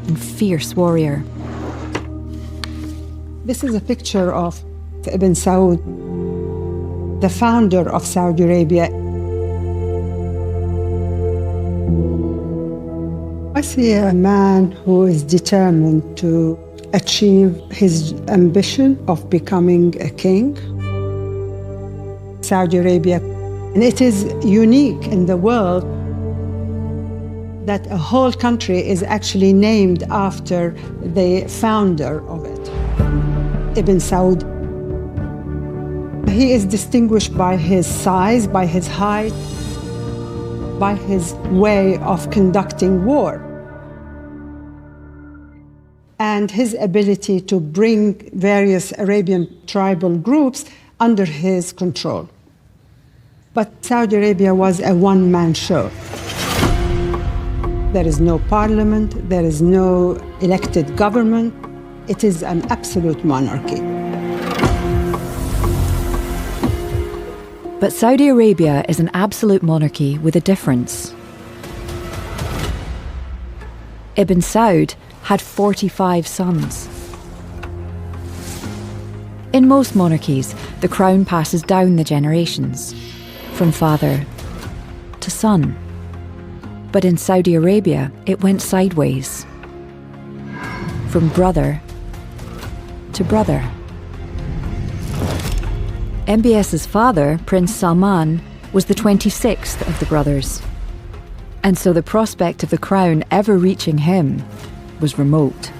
and fierce warrior. This is a picture of Ibn Saud, the founder of Saudi Arabia. I see a man who is determined to achieve his ambition of becoming a king. Saudi Arabia, and it is unique in the world that a whole country is actually named after the founder of it, Ibn Saud. He is distinguished by his size, by his height, by his way of conducting war, and his ability to bring various Arabian tribal groups under his control. But Saudi Arabia was a one-man show. There is no parliament, there is no elected government. It is an absolute monarchy. But Saudi Arabia is an absolute monarchy with a difference. Ibn Saud had 45 sons. In most monarchies, the crown passes down the generations, from father to son. But in Saudi Arabia, it went sideways, from brother to brother. MBS's father, Prince Salman, was the 26th of the brothers. And so the prospect of the crown ever reaching him was remote.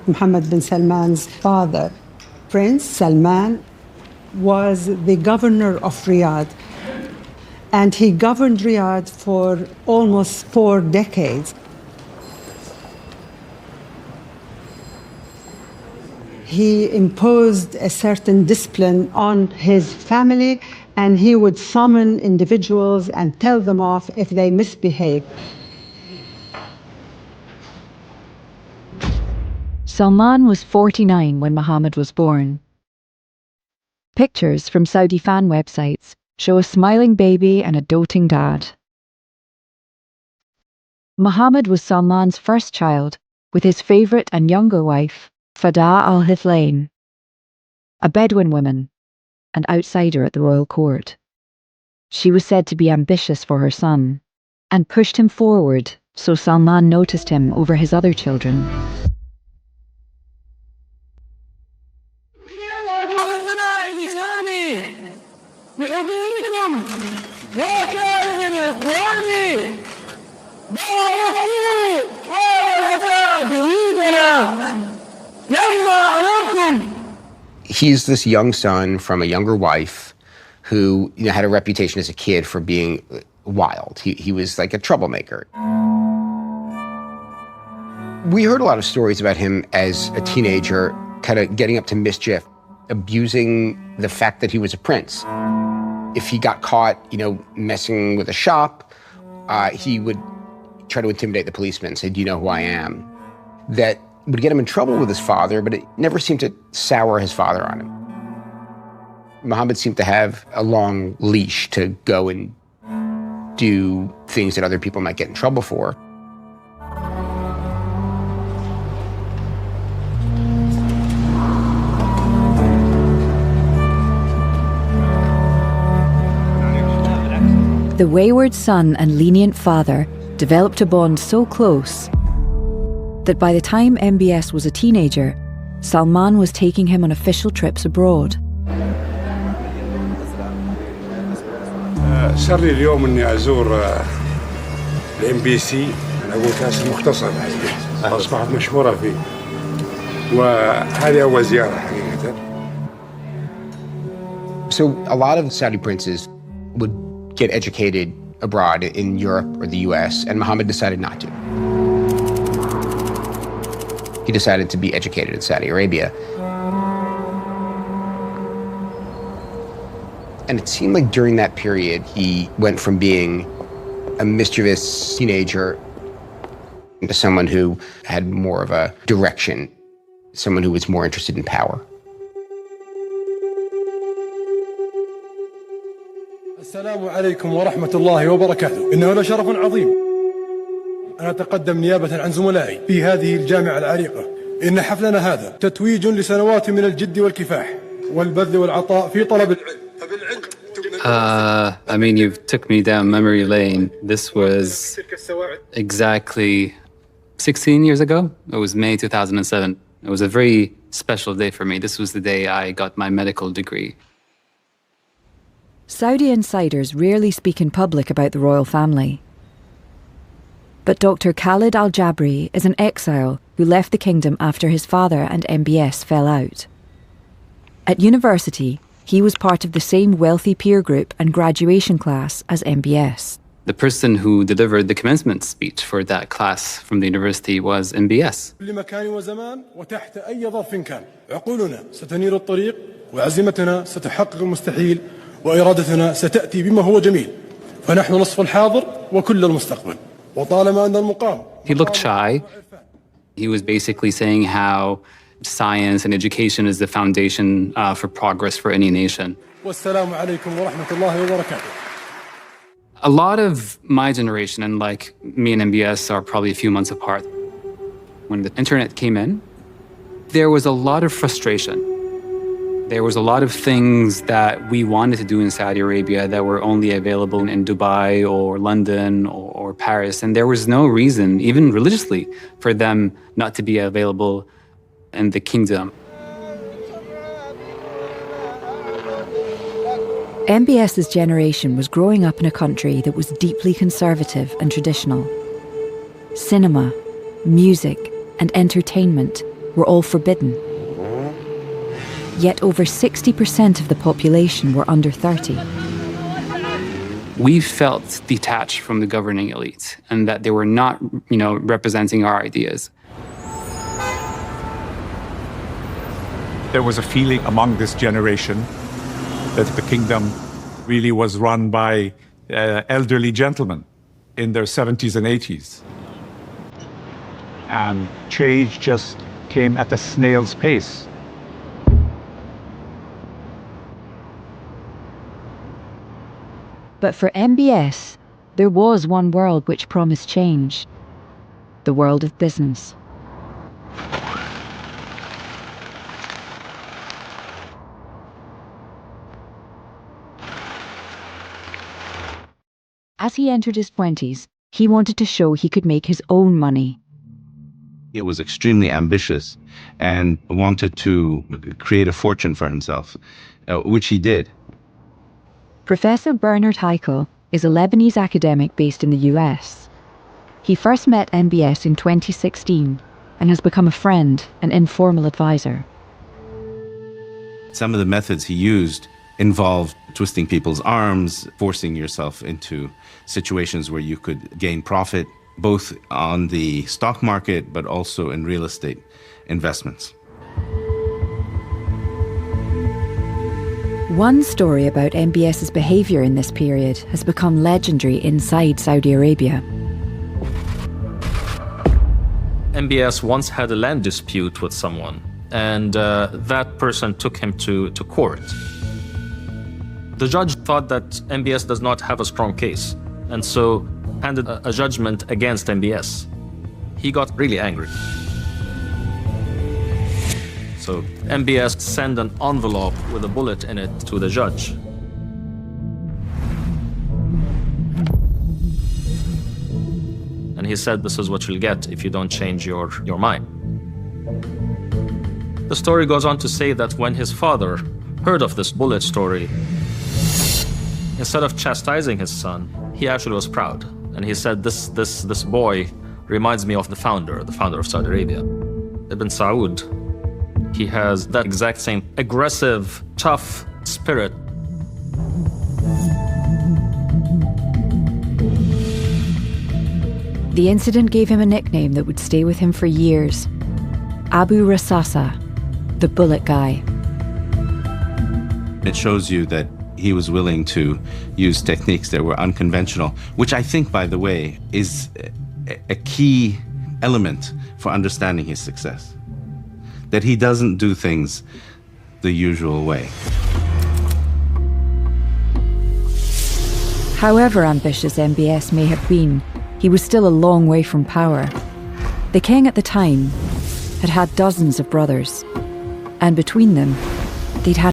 Mohammed bin Salman's father, Prince Salman, was the governor of Riyadh. And he governed Riyadh for almost 4 decades. He imposed a certain discipline on his family, and he would summon individuals and tell them off if they misbehaved. Salman was 49 when Mohammed was born. Pictures from Saudi fan websites show a smiling baby and a doting dad. Mohammed was Salman's first child, with his favourite and younger wife, Fada al-Hithlain, a Bedouin woman, an outsider at the royal court. She was said to be ambitious for her son, and pushed him forward, so Salman noticed him over his other children. He's this young son from a younger wife who, had a reputation as a kid for being wild. He was like a troublemaker. We heard a lot of stories about him as a teenager, kind of getting up to mischief, abusing the fact that he was a prince. If he got caught, messing with a shop, he would try to intimidate the policeman, say, "Do you know who I am?" That would get him in trouble with his father, but it never seemed to sour his father on him. Mohammed seemed to have a long leash to go and do things that other people might get in trouble for. The wayward son and lenient father developed a bond so close that by the time MBS was a teenager, Salman was taking him on official trips abroad. صار لي اليوم اني ازور الMBC. انا اقول كاس المختصر اصبحت مشهوره فيه، وهذه اول زياره حقيقه. So a lot of Saudi princes would get educated abroad in Europe or the US, and Mohammed decided not to. He decided to be educated in Saudi Arabia. And it seemed like during that period, he went from being a mischievous teenager into someone who had more of a direction, someone who was more interested in power. السلام عليكم ورحمة الله وبركاته. إنه لشرف عظيم أنا أتقدم نيابة عن زملائي في هذه الجامعة العريقة إن حفلنا هذا تتويج لسنوات من الجد والكفاح والبذل والعطاء في طلب العلم. I mean, you've took me down memory lane. This was exactly 16 years ago. It was May 2007. It was a very special day for me. This was the day I got my medical degree. Saudi insiders rarely speak in public about the royal family. But Dr. Khalid Al-Jabri is an exile who left the kingdom after his father and MBS fell out. At university, he was part of the same wealthy peer group and graduation class as MBS. The person who delivered the commencement speech for that class from the university was MBS. لمكان وزمان وتحت أي ظرف كان عقولنا ستنير الطريق وعزيمتنا ستحقق المستحيل وإرادتنا ستأتي بما هو جميل فنحن نصف الحاضر وكل المستقبل وطالما أن المقام. He looked shy. He was basically saying how science and education is the foundation for progress for any nation. والسلام عليكم ورحمة الله وبركاته. A lot of my generation, and like me and MBS are probably a few months apart, when the internet came in, there was a lot of frustration. There was a lot of things that we wanted to do in Saudi Arabia that were only available in Dubai or London or Paris, and there was no reason, even religiously, for them not to be available in the kingdom. MBS's generation was growing up in a country that was deeply conservative and traditional. Cinema, music, and entertainment were all forbidden. Yet over 60% of the population were under 30. We felt detached from the governing elite and that they were not, representing our ideas. There was a feeling among this generation that the kingdom really was run by elderly gentlemen in their 70s and 80s. And change just came at a snail's pace. But for MBS, there was one world which promised change: the world of business. As he entered his 20s, he wanted to show he could make his own money. He was extremely ambitious and wanted to create a fortune for himself, which he did. Professor Bernard Heikel is a Lebanese academic based in the US. He first met MBS in 2016 and has become a friend and informal advisor. Some of the methods he used involved twisting people's arms, forcing yourself into situations where you could gain profit, both on the stock market, but also in real estate investments. One story about MBS's behaviour in this period has become legendary inside Saudi Arabia. MBS once had a land dispute with someone, and that person took him to court. The judge thought that MBS does not have a strong case, and so handed a judgment against MBS. He got really angry. So MBS sent an envelope with a bullet in it to the judge. And he said, "This is what you'll get if you don't change your mind." The story goes on to say that when his father heard of this bullet story, instead of chastising his son, he actually was proud. And he said, this boy reminds me of the founder of Saudi Arabia, Ibn Saud. He has that exact same aggressive, tough spirit. The incident gave him a nickname that would stay with him for years: Abu Rasasa, the bullet guy. It shows you that he was willing to use techniques that were unconventional, which I think, by the way, is a key element for understanding his success. That he doesn't do things the usual way. However ambitious MBS may have been, he was still a long way from power. The king at the time had had dozens of brothers, and between them, they'd had